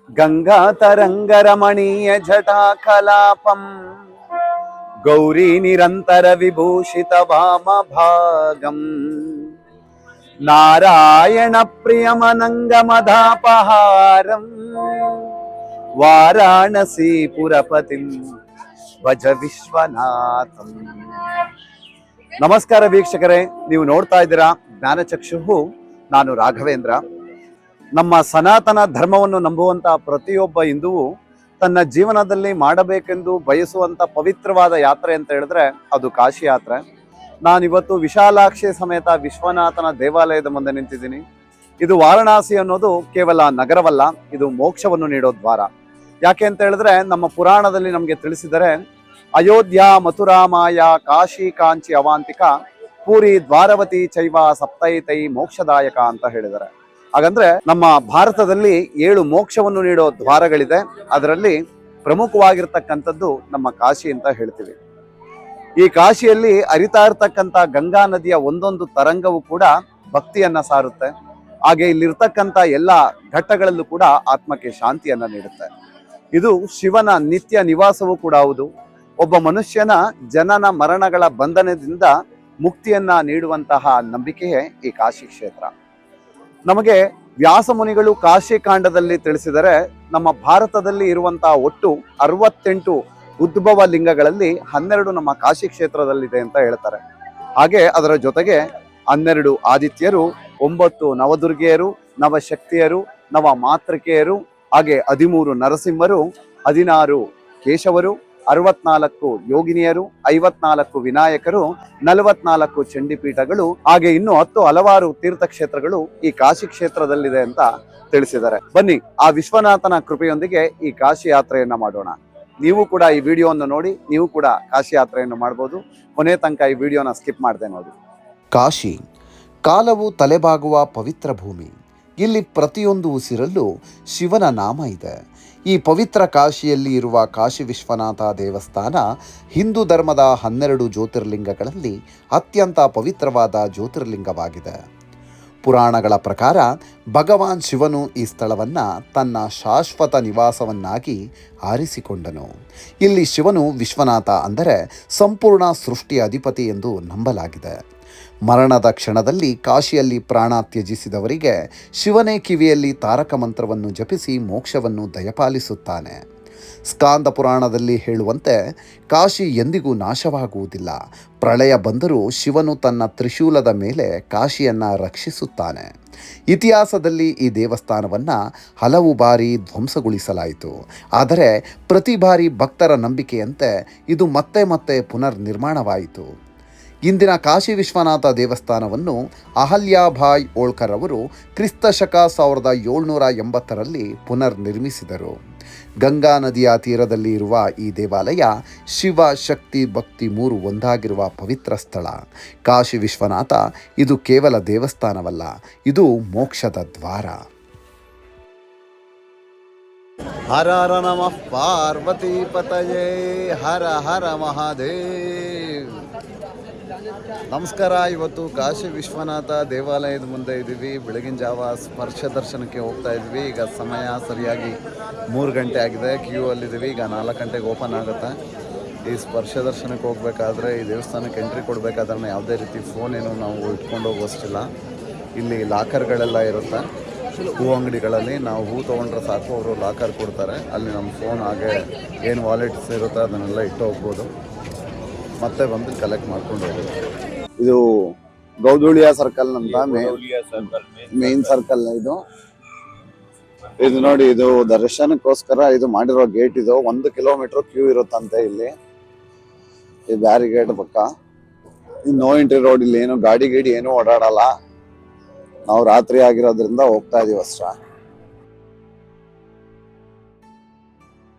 ಗಂಗಾತರಂಗರಮಣೀಯ ಜಟಾಕಲಾಪಂ ಗೌರಿ ನಿರಂತರ ವಿಭೂಷಿತ ವಾಮ ಭಾಗಂ ನಾರಾಯಣ ಪ್ರಿಯಮನಂಗಮದಾಪಹಾರಂ ವಾರಾಣಸಿ ಪುರಪತಿಂ ಭಜ ವಿಶ್ವನಾಥಂ. ನಮಸ್ಕಾರ ವೀಕ್ಷಕರೇ, ನೀವು ನೋಡ್ತಾ ಇದ್ದೀರಾ ಜ್ಞಾನಚಕ್ಷು. ನಾನು ರಾಘವೇಂದ್ರ. ನಮ್ಮ ಸನಾತನ ಧರ್ಮವನ್ನು ನಂಬುವಂತ ಪ್ರತಿಯೊಬ್ಬ ಹಿಂದುವು ತನ್ನ ಜೀವನದಲ್ಲಿ ಮಾಡಬೇಕೆಂದು ಬಯಸುವಂತ ಪವಿತ್ರವಾದ ಯಾತ್ರೆ ಅಂತ ಹೇಳಿದ್ರೆ ಅದು ಕಾಶಿ ಯಾತ್ರೆ. ನಾನಿವತ್ತು ವಿಶಾಲಾಕ್ಷಿ ಸಮೇತ ವಿಶ್ವನಾಥನ ದೇವಾಲಯದ ಮುಂದೆ ನಿಂತಿದ್ದೀನಿ. ಇದು ವಾರಣಾಸಿ ಅನ್ನೋದು ಕೇವಲ ನಗರವಲ್ಲ, ಇದು ಮೋಕ್ಷವನ್ನು ನೀಡೋ ದ್ವಾರ. ಯಾಕೆ ಅಂತ ಹೇಳಿದ್ರೆ ನಮ್ಮ ಪುರಾಣದಲ್ಲಿ ನಮಗೆ ತಿಳಿಸಿದರೆ ಅಯೋಧ್ಯ ಮಥುರಾ ಮಾಯ ಕಾಶಿ ಕಾಂಚಿ ಅವಾಂತಿಕ ಪೂರಿ ದ್ವಾರವತಿ ಚೈವ ಸಪ್ತೈತೈ ಮೋಕ್ಷದಾಯಕ ಅಂತ ಹೇಳಿದ್ದಾರೆ. ಹಾಗಂದ್ರೆ ನಮ್ಮ ಭಾರತದಲ್ಲಿ 7 ಮೋಕ್ಷವನ್ನು ನೀಡೋ ದ್ವಾರಗಳಿದೆ. ಅದರಲ್ಲಿ ಪ್ರಮುಖವಾಗಿರ್ತಕ್ಕಂಥದ್ದು ನಮ್ಮ ಕಾಶಿ ಅಂತ ಹೇಳ್ತೀವಿ. ಈ ಕಾಶಿಯಲ್ಲಿ ಹರಿತಾ ಇರ್ತಕ್ಕಂಥ ಗಂಗಾ ನದಿಯ ಒಂದೊಂದು ತರಂಗವು ಕೂಡ ಭಕ್ತಿಯನ್ನ ಸಾರುತ್ತೆ. ಹಾಗೆ ಇಲ್ಲಿರ್ತಕ್ಕಂಥ ಎಲ್ಲ ಘಟ್ಟಗಳಲ್ಲೂ ಕೂಡ ಆತ್ಮಕ್ಕೆ ಶಾಂತಿಯನ್ನ ನೀಡುತ್ತೆ. ಇದು ಶಿವನ ನಿತ್ಯ ನಿವಾಸವೂ ಕೂಡ ಹೌದು. ಒಬ್ಬ ಮನುಷ್ಯನ ಜನನ ಮರಣಗಳ ಬಂಧನದಿಂದ ಮುಕ್ತಿಯನ್ನ ನೀಡುವಂತಹ ನಂಬಿಕೆಯೇ ಈ ಕಾಶಿ ಕ್ಷೇತ್ರ. ನಮಗೆ ವ್ಯಾಸ ಮುನಿಗಳು ಕಾಶಿ ಕಾಂಡದಲ್ಲಿ ತಿಳಿಸಿದರೆ ನಮ್ಮ ಭಾರತದಲ್ಲಿ ಇರುವಂತಹ ಒಟ್ಟು 68 ಉದ್ಭವ ಲಿಂಗಗಳಲ್ಲಿ 12 ನಮ್ಮ ಕಾಶಿ ಕ್ಷೇತ್ರದಲ್ಲಿದೆ ಅಂತ ಹೇಳ್ತಾರೆ. ಹಾಗೆ ಅದರ ಜೊತೆಗೆ 12 ಆದಿತ್ಯರು, 9 ನವದುರ್ಗೆಯರು, ನವಶಕ್ತಿಯರು, ನವ ಮಾತೃಕೆಯರು, ಹಾಗೆ 13 ನರಸಿಂಹರು, 16 ಕೇಶವರು, 64 ಯೋಗಿನಿಯರು, 54 ವಿನಾಯಕರು, 44 ಚಂಡಿಪೀಠಗಳು, ಹಾಗೆ ಇನ್ನು 10 ಹಲವಾರು ತೀರ್ಥಕ್ಷೇತ್ರಗಳು ಈ ಕಾಶಿ ಕ್ಷೇತ್ರದಲ್ಲಿದೆ ಅಂತ ತಿಳಿಸಿದ್ದಾರೆ. ಬನ್ನಿ ಆ ವಿಶ್ವನಾಥನ ಕೃಪೆಯೊಂದಿಗೆ ಈ ಕಾಶಿ ಯಾತ್ರೆಯನ್ನ ಮಾಡೋಣ. ನೀವು ಕೂಡ ಈ ವಿಡಿಯೋವನ್ನು ನೋಡಿ ನೀವು ಕೂಡ ಕಾಶಿ ಯಾತ್ರೆಯನ್ನು ಮಾಡ್ಬೋದು. ಕೊನೆ ತನಕ ಈ ವಿಡಿಯೋನ ಸ್ಕಿಪ್ ಮಾಡದೆ ನೋಡಿ. ಕಾಶಿ ಕಾಲವು ತಲೆಬಾಗುವ ಪವಿತ್ರ ಭೂಮಿ. ಇಲ್ಲಿ ಪ್ರತಿಯೊಂದು ಉಸಿರಲ್ಲೂ ಶಿವನ ನಾಮ ಇದೆ. ಈ ಪವಿತ್ರ ಕಾಶಿಯಲ್ಲಿ ಇರುವ ಕಾಶಿ ವಿಶ್ವನಾಥ ದೇವಸ್ಥಾನ ಹಿಂದೂ ಧರ್ಮದ 12 ಜ್ಯೋತಿರ್ಲಿಂಗಗಳಲ್ಲಿ ಅತ್ಯಂತ ಪವಿತ್ರವಾದ ಜ್ಯೋತಿರ್ಲಿಂಗವಾಗಿದೆ. ಪುರಾಣಗಳ ಪ್ರಕಾರ ಭಗವಾನ್ ಶಿವನು ಈ ಸ್ಥಳವನ್ನು ತನ್ನ ಶಾಶ್ವತ ನಿವಾಸವನ್ನಾಗಿ ಆರಿಸಿಕೊಂಡನು. ಇಲ್ಲಿ ಶಿವನು ವಿಶ್ವನಾಥ ಅಂದರೆ ಸಂಪೂರ್ಣ ಸೃಷ್ಟಿಯ ಅಧಿಪತಿ ಎಂದು ನಂಬಲಾಗಿದೆ. ಮರಣದ ಕ್ಷಣದಲ್ಲಿ ಕಾಶಿಯಲ್ಲಿ ಪ್ರಾಣ ತ್ಯಜಿಸಿದವರಿಗೆ ಶಿವನೇ ಕಿವಿಯಲ್ಲಿ ತಾರಕ ಮಂತ್ರವನ್ನು ಜಪಿಸಿ ಮೋಕ್ಷವನ್ನು ದಯಪಾಲಿಸುತ್ತಾನೆ. ಸ್ಕಾಂದ ಪುರಾಣದಲ್ಲಿ ಹೇಳುವಂತೆ ಕಾಶಿ ಎಂದಿಗೂ ನಾಶವಾಗುವುದಿಲ್ಲ. ಪ್ರಳಯ ಬಂದರೂ ಶಿವನು ತನ್ನ ತ್ರಿಶೂಲದ ಮೇಲೆ ಕಾಶಿಯನ್ನು ರಕ್ಷಿಸುತ್ತಾನೆ. ಇತಿಹಾಸದಲ್ಲಿ ಈ ದೇವಸ್ಥಾನವನ್ನು ಹಲವು ಬಾರಿ ಧ್ವಂಸಗೊಳಿಸಲಾಯಿತು. ಆದರೆ ಪ್ರತಿ ಬಾರಿ ಭಕ್ತರ ನಂಬಿಕೆಯಂತೆ ಇದು ಮತ್ತೆ ಮತ್ತೆ ಪುನರ್ ನಿರ್ಮಾಣವಾಯಿತು. ಇಂದಿನ ಕಾಶಿ ವಿಶ್ವನಾಥ ದೇವಸ್ಥಾನವನ್ನು ಅಹಲ್ಯಾಬಾಯಿ ಹೋಳ್ಕರ್ ಅವರು ಕ್ರಿಸ್ತಶಕ 1780ರಲ್ಲಿ ಪುನರ್ ನಿರ್ಮಿಸಿದರು. ಗಂಗಾ ನದಿಯ ತೀರದಲ್ಲಿ ಇರುವ ಈ ದೇವಾಲಯ ಶಿವ, ಶಕ್ತಿ, ಭಕ್ತಿ 3 ಒಂದಾಗಿರುವ ಪವಿತ್ರ ಸ್ಥಳ. ಕಾಶಿ ವಿಶ್ವನಾಥ ಇದು ಕೇವಲ ದೇವಸ್ಥಾನವಲ್ಲ, ಇದು ಮೋಕ್ಷದ ದ್ವಾರ. ಹರ ಹರ ನಮಃ ಪಾರ್ವತಿ ಪತಯೇ ಹರ ಹರ ಮಹಾದೇವ್. ನಮಸ್ಕಾರ. ಇವತ್ತು ಕಾಶಿ ವಿಶ್ವನಾಥ ದೇವಾಲಯದ ಮುಂದೆ ಇದ್ದೀವಿ. ಬೆಳಗಿನ ಜಾವ ಸ್ಪರ್ಶ ದರ್ಶನಕ್ಕೆ ಹೋಗ್ತಾ ಇದ್ವಿ. ಈಗ ಸಮಯ ಸರಿಯಾಗಿ 3 ಗಂಟೆ ಆಗಿದೆ. ಕ್ಯೂ ಅಲ್ಲಿದ್ದೀವಿ. ಈಗ 4 ಗಂಟೆಗೆ ಓಪನ್ ಆಗುತ್ತೆ. ಈ ಸ್ಪರ್ಶ ದರ್ಶನಕ್ಕೆ ಹೋಗಬೇಕಾದ್ರೆ, ಈ ದೇವಸ್ಥಾನಕ್ಕೆ ಎಂಟ್ರಿ ಕೊಡಬೇಕಾದ್ರೆ ಯಾವುದೇ ರೀತಿ ಫೋನ್ ಏನು ನಾವು ಇಟ್ಕೊಂಡು ಹೋಗೋಷ್ಟಿಲ್ಲ. ಇಲ್ಲಿ ಲಾಕರ್ಗಳೆಲ್ಲ ಇರುತ್ತೆ. ಹೂ ಅಂಗಡಿಗಳಲ್ಲಿ ನಾವು ಹೂ ತೊಗೊಂಡ್ರೆ ಸಾಕು, ಅವರು ಲಾಕರ್ ಕೊಡ್ತಾರೆ. ಅಲ್ಲಿ ನಮ್ಮ ಫೋನ್ ಹಾಗೆ ಏನು ವಾಲೆಟ್ಸ್ ಇರುತ್ತೆ ಅದನ್ನೆಲ್ಲ ಇಟ್ಟು ಹೋಗ್ಬೋದು. ಮತ್ತೆ ಬಂದು ಕಲೆಕ್ಟ್ ಮಾಡ್ಕೊಂಡು ಹೋಗೋದು. ಇದು ಗೌದುಳಿಯಾ ಸರ್ಕಲ್ ಅಂತ ಮೇನ್ ಸರ್ಕಲ್. ಇದು ನೋಡಿ, ಇದು ದರ್ಶನಕ್ಕೋಸ್ಕರ ಇದು ಮಾಡಿರೋ ಗೇಟ್. ಇದು 1 ಕಿಲೋಮೀಟರ್ ಕ್ಯೂ ಇರುತ್ತಂತೆ ಇಲ್ಲಿ. ಈ ಬ್ಯಾರಿಗೇಡ್ ಪಕ್ಕ ನೋ ಎಂಟ್ರಿ ರೋಡ್. ಇಲ್ಲಿ ಏನು ಗಾಡಿ ಏನು ಓಡಾಡಲ್ಲ. ನಾವು ರಾತ್ರಿ ಆಗಿರೋದ್ರಿಂದ ಹೋಗ್ತಾ ಇದೀವಿ ಅಷ್ಟೇ.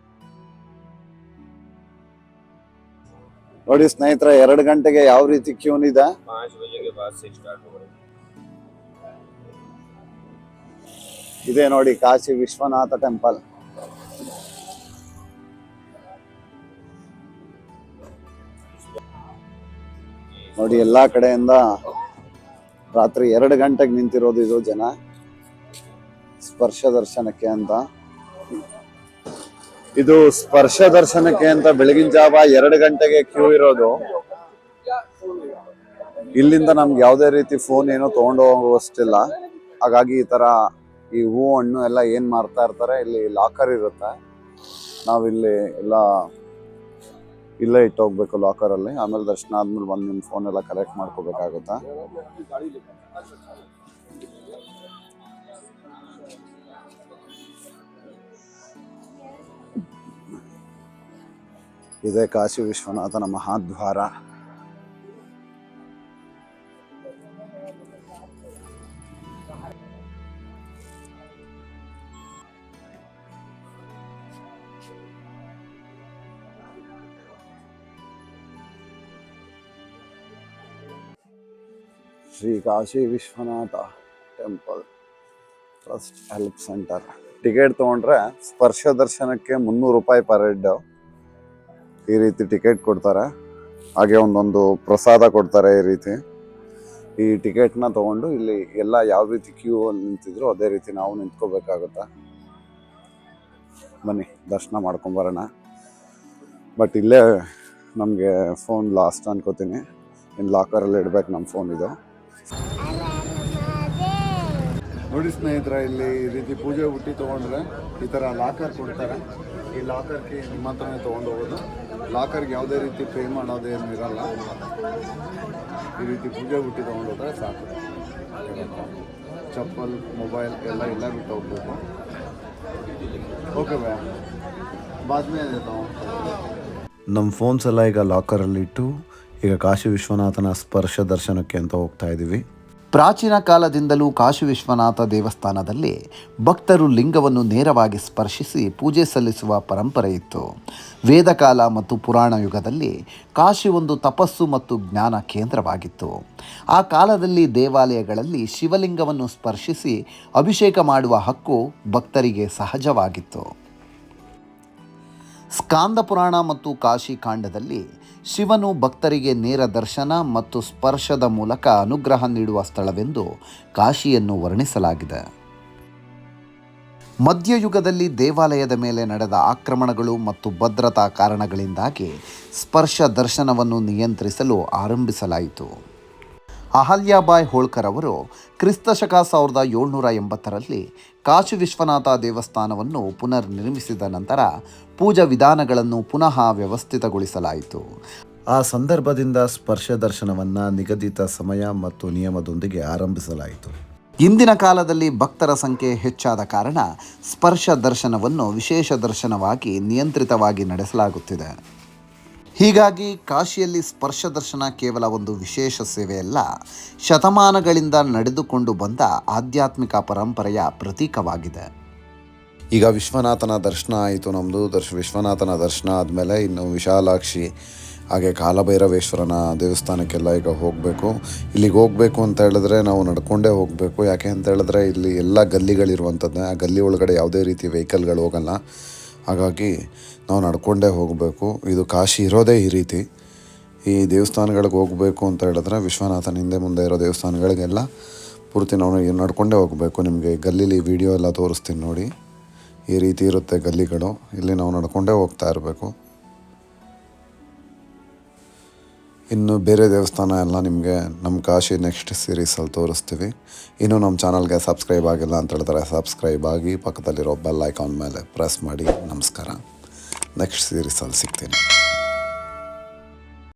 ನೋಡಿ ಸ್ನೇಹಿತರೆ, 2 ಗಂಟೆಗೆ ಯಾವ ರೀತಿ ಕ್ಯೂನ್ ಇದೆ. ಇದೇ ನೋಡಿ ಕಾಶಿ ವಿಶ್ವನಾಥ ಟೆಂಪಲ್. ನೋಡಿ ಎಲ್ಲಾ ಕಡೆಯಿಂದ ರಾತ್ರಿ 2 ಗಂಟೆಗೆ ನಿಂತಿರೋದು ಇದು ಜನ ಸ್ಪರ್ಶ ದರ್ಶನಕ್ಕೆ ಅಂತ. ಇದು ಸ್ಪರ್ಶ ದರ್ಶನಕ್ಕೆ ಅಂತ ಬೆಳಗಿನ ಜಾವ 2 ಗಂಟೆಗೆ ಕ್ಯೂ ಇರೋದು. ಇಲ್ಲಿಂದ ನಮ್ಗೆ ಯಾವುದೇ ರೀತಿ ಫೋನ್ ಏನೋ ತಗೊಂಡು ಹೋಗುವಷ್ಟಿಲ್ಲ. ಹಾಗಾಗಿ ಈ ತರ ಈ ಹೂವು ಹಣ್ಣು ಎಲ್ಲ ಏನ್ ಮಾರ್ತಾ ಇರ್ತಾರೆ, ಇಲ್ಲಿ ಲಾಕರ್ ಇರುತ್ತೆ. ನಾವಿಲ್ಲಿ ಎಲ್ಲ ಇಲ್ಲೇ ಇಟ್ಟು ಹೋಗ್ಬೇಕು ಲಾಕರ್ ಅಲ್ಲಿ. ಆಮೇಲೆ ದರ್ಶನ ಆದ್ಮೇಲೆ ಬಂದು ನಿಮ್ ಫೋನ್ ಎಲ್ಲ ಕಲೆಕ್ಟ್ ಮಾಡ್ಕೋಬೇಕಾಗುತ್ತೆ. ಇದೇ ಕಾಶಿ ವಿಶ್ವನಾಥನ ಮಹಾದ್ವಾರ. Shri Kashi Vishwanatha temple trust help centre. Ticket ತಗೊಂಡ್ರೆ ಸ್ಪರ್ಶ ದರ್ಶನಕ್ಕೆ 300 ರೂಪಾಯಿ ಪರ್ ಹೆಡ್. ಈ ರೀತಿ ಟಿಕೆಟ್ ಕೊಡ್ತಾರೆ. ಹಾಗೆ ಒಂದೊಂದು ಪ್ರಸಾದ ಕೊಡ್ತಾರೆ. ಈ ರೀತಿ ಈ ಟಿಕೆಟ್ನ ತಗೊಂಡು ಇಲ್ಲಿ ಎಲ್ಲ ಯಾವ ರೀತಿ ಕ್ಯೂ ಅಲ್ಲಿ ನಿಂತಿದ್ರು ಅದೇ ರೀತಿ ನಾವು ನಿಂತ್ಕೋಬೇಕಾಗುತ್ತೆ. ಬನ್ನಿ ದರ್ಶನ ಮಾಡ್ಕೊಂಬರೋಣ. ಬಟ್ ಇಲ್ಲೇ ನಮಗೆ ಫೋನ್ ಲಾಸ್ಟ್ ಅನ್ಕೋತೀನಿ. ಇನ್ನು ಲಾಕರಲ್ಲಿ ಇಡ್ಬೇಕು ನಮ್ಮ ಫೋನ್. ಇದು ನೋಡಿ ಸ್ನೇಹಿತರೆ, ಇಲ್ಲಿ ಈ ರೀತಿ ಪೂಜೆ ಬುಟ್ಟಿ ತೊಗೊಂಡ್ರೆ ಈ ಥರ ಲಾಕರ್ ಕೊಡ್ತಾರೆ. ಈ ಲಾಕರ್ಗೆ ನಿಮ್ಮ ಹತ್ರನೇ ತೊಗೊಂಡು ಹೋಗೋದು. ಲಾಕರ್ಗೆ ಯಾವುದೇ ರೀತಿ ಪೇ ಮಾಡೋದೇನು ಇರಲ್ಲ. ಈ ರೀತಿ ಪೂಜೆ ಬುಟ್ಟಿ ತೊಗೊಂಡೋದ್ರೆ ಸಾಕು. ಚಪ್ಪಲ್, ಮೊಬೈಲ್ ಎಲ್ಲ ಬಿಟ್ಟು ಹೋಗ್ಬೇಕು. ಓಕೆ ಭಯ ಬಾದ್ಮೇ ನಮ್ಮ ಫೋನ್ಸ್ ಎಲ್ಲ ಈಗ ಲಾಕರಲ್ಲಿಟ್ಟು ಈಗ ಕಾಶಿ ವಿಶ್ವನಾಥನ ಸ್ಪರ್ಶ ದರ್ಶನಕ್ಕೆ ಅಂತ ಹೋಗ್ತಾ ಇದ್ದೀವಿ. ಪ್ರಾಚೀನ ಕಾಲದಿಂದಲೂ ಕಾಶಿ ವಿಶ್ವನಾಥ ದೇವಸ್ಥಾನದಲ್ಲಿ ಭಕ್ತರು ಲಿಂಗವನ್ನು ನೇರವಾಗಿ ಸ್ಪರ್ಶಿಸಿ ಪೂಜೆ ಸಲ್ಲಿಸುವ ಪರಂಪರೆ ಇತ್ತು. ವೇದಕಾಲ ಮತ್ತು ಪುರಾಣ ಯುಗದಲ್ಲಿ ಕಾಶಿ ಒಂದು ತಪಸ್ಸು ಮತ್ತು ಜ್ಞಾನ ಕೇಂದ್ರವಾಗಿತ್ತು. ಆ ಕಾಲದಲ್ಲಿ ದೇವಾಲಯಗಳಲ್ಲಿ ಶಿವಲಿಂಗವನ್ನು ಸ್ಪರ್ಶಿಸಿ ಅಭಿಷೇಕ ಮಾಡುವ ಹಕ್ಕು ಭಕ್ತರಿಗೆ ಸಹಜವಾಗಿತ್ತು. ಸ್ಕಾಂದ ಪುರಾಣ ಮತ್ತು ಕಾಶಿ ಕಾಂಡದಲ್ಲಿ ಶಿವನು ಭಕ್ತರಿಗೆ ನೇರ ದರ್ಶನ ಮತ್ತು ಸ್ಪರ್ಶದ ಮೂಲಕ ಅನುಗ್ರಹ ನೀಡುವ ಸ್ಥಳವೆಂದು ಕಾಶಿಯನ್ನು ವರ್ಣಿಸಲಾಗಿದೆ. ಮಧ್ಯಯುಗದಲ್ಲಿ ದೇವಾಲಯದ ಮೇಲೆ ನಡೆದ ಆಕ್ರಮಣಗಳು ಮತ್ತು ಭದ್ರತಾ ಕಾರಣಗಳಿಂದಾಗಿ ಸ್ಪರ್ಶ ದರ್ಶನವನ್ನು ನಿಯಂತ್ರಿಸಲು ಆರಂಭಿಸಲಾಯಿತು. ಅಹಲ್ಯಾಬಾಯಿ ಹೋಳ್ಕರ್ ಅವರು ಕ್ರಿಸ್ತಶಕ 1780ರಲ್ಲಿ ಕಾಶಿ ವಿಶ್ವನಾಥ ದೇವಸ್ಥಾನವನ್ನು ಪುನರ್ ನಿರ್ಮಿಸಿದ ನಂತರ ಪೂಜಾ ವಿಧಾನಗಳನ್ನು ಪುನಃ ವ್ಯವಸ್ಥಿತಗೊಳಿಸಲಾಯಿತು. ಆ ಸಂದರ್ಭದಿಂದ ಸ್ಪರ್ಶ ದರ್ಶನವನ್ನು ನಿಗದಿತ ಸಮಯ ಮತ್ತು ನಿಯಮದೊಂದಿಗೆ ಆರಂಭಿಸಲಾಯಿತು. ಇಂದಿನ ಕಾಲದಲ್ಲಿ ಭಕ್ತರ ಸಂಖ್ಯೆ ಹೆಚ್ಚಾದ ಕಾರಣ ಸ್ಪರ್ಶ ದರ್ಶನವನ್ನು ವಿಶೇಷ ದರ್ಶನವಾಗಿ ನಿಯಂತ್ರಿತವಾಗಿ ನಡೆಸಲಾಗುತ್ತಿದೆ. ಹೀಗಾಗಿ ಕಾಶಿಯಲ್ಲಿ ಸ್ಪರ್ಶ ದರ್ಶನ ಕೇವಲ ಒಂದು ವಿಶೇಷ ಸೇವೆಯಲ್ಲ, ಶತಮಾನಗಳಿಂದ ನಡೆದುಕೊಂಡು ಬಂದ ಆಧ್ಯಾತ್ಮಿಕ ಪರಂಪರೆಯ ಪ್ರತೀಕವಾಗಿದೆ. ಈಗ ವಿಶ್ವನಾಥನ ದರ್ಶನ ಆಯಿತು ನಮ್ಮದು. ವಿಶ್ವನಾಥನ ದರ್ಶನ ಆದಮೇಲೆ ಇನ್ನು ವಿಶಾಲಾಕ್ಷಿ ಹಾಗೆ ಕಾಲಭೈರವೇಶ್ವರನ ದೇವಸ್ಥಾನಕ್ಕೆಲ್ಲ ಈಗ ಹೋಗಬೇಕು. ಇಲ್ಲಿಗೆ ಹೋಗಬೇಕು ಅಂತ ಹೇಳಿದ್ರೆ ನಾವು ನಡ್ಕೊಂಡೇ ಹೋಗಬೇಕು. ಯಾಕೆ ಅಂತ ಹೇಳಿದ್ರೆ ಇಲ್ಲಿ ಎಲ್ಲ ಗಲ್ಲಿಗಳಿರುವಂಥದ್ದು. ಆ ಗಲ್ಲಿ ಒಳಗಡೆ ಯಾವುದೇ ರೀತಿ ವೆಹಿಕಲ್ಗಳು ಹೋಗಲ್ಲ. ಹಾಗಾಗಿ ನಾವು ನಡ್ಕೊಂಡೇ ಹೋಗಬೇಕು. ಇದು ಕಾಶಿ ಇರೋದೇ ಈ ರೀತಿ. ಈ ದೇವಸ್ಥಾನಗಳಿಗೆ ಹೋಗಬೇಕು ಅಂತ ಹೇಳಿದ್ರೆ ವಿಶ್ವನಾಥನ ಹಿಂದೆ ಮುಂದೆ ಇರೋ ದೇವಸ್ಥಾನಗಳಿಗೆಲ್ಲ ಪೂರ್ತಿ ನಾವು ನಡ್ಕೊಂಡೇ ಹೋಗಬೇಕು. ನಿಮಗೆ ಗಲ್ಲಿಲಿ ವಿಡಿಯೋ ಎಲ್ಲ ತೋರಿಸ್ತೀನಿ ನೋಡಿ. ಈ ರೀತಿ ಇರುತ್ತೆ ಗಲ್ಲಿಗಳು. ಇಲ್ಲಿ ನಾವು ನಡ್ಕೊಂಡೇ ಹೋಗ್ತಾ ಇರಬೇಕು. ಇನ್ನು ಬೇರೆ ದೇವಸ್ಥಾನ ಎಲ್ಲ ನಿಮಗೆ ನಮ್ಮ ಕಾಶಿ ನೆಕ್ಸ್ಟ್ ಸೀರೀಸಲ್ಲಿ ತೋರಿಸ್ತೀವಿ. ಇನ್ನು ನಮ್ಮ ಚಾನಲ್ಗೆ ಸಬ್ಸ್ಕ್ರೈಬ್ ಆಗಿಲ್ಲ ಅಂತ ಹೇಳಿದ್ರೆ ಸಬ್ಸ್ಕ್ರೈಬ್ ಆಗಿ ಪಕ್ಕದಲ್ಲಿರೋ ಬೆಲ್ ಐಕಾನ್ ಮೇಲೆ ಪ್ರೆಸ್ ಮಾಡಿ. ನಮಸ್ಕಾರ. ನೆಕ್ಸ್ಟ್ ಸೀರೀಸಲ್ಲಿ ಸಿಗ್ತೀನಿ.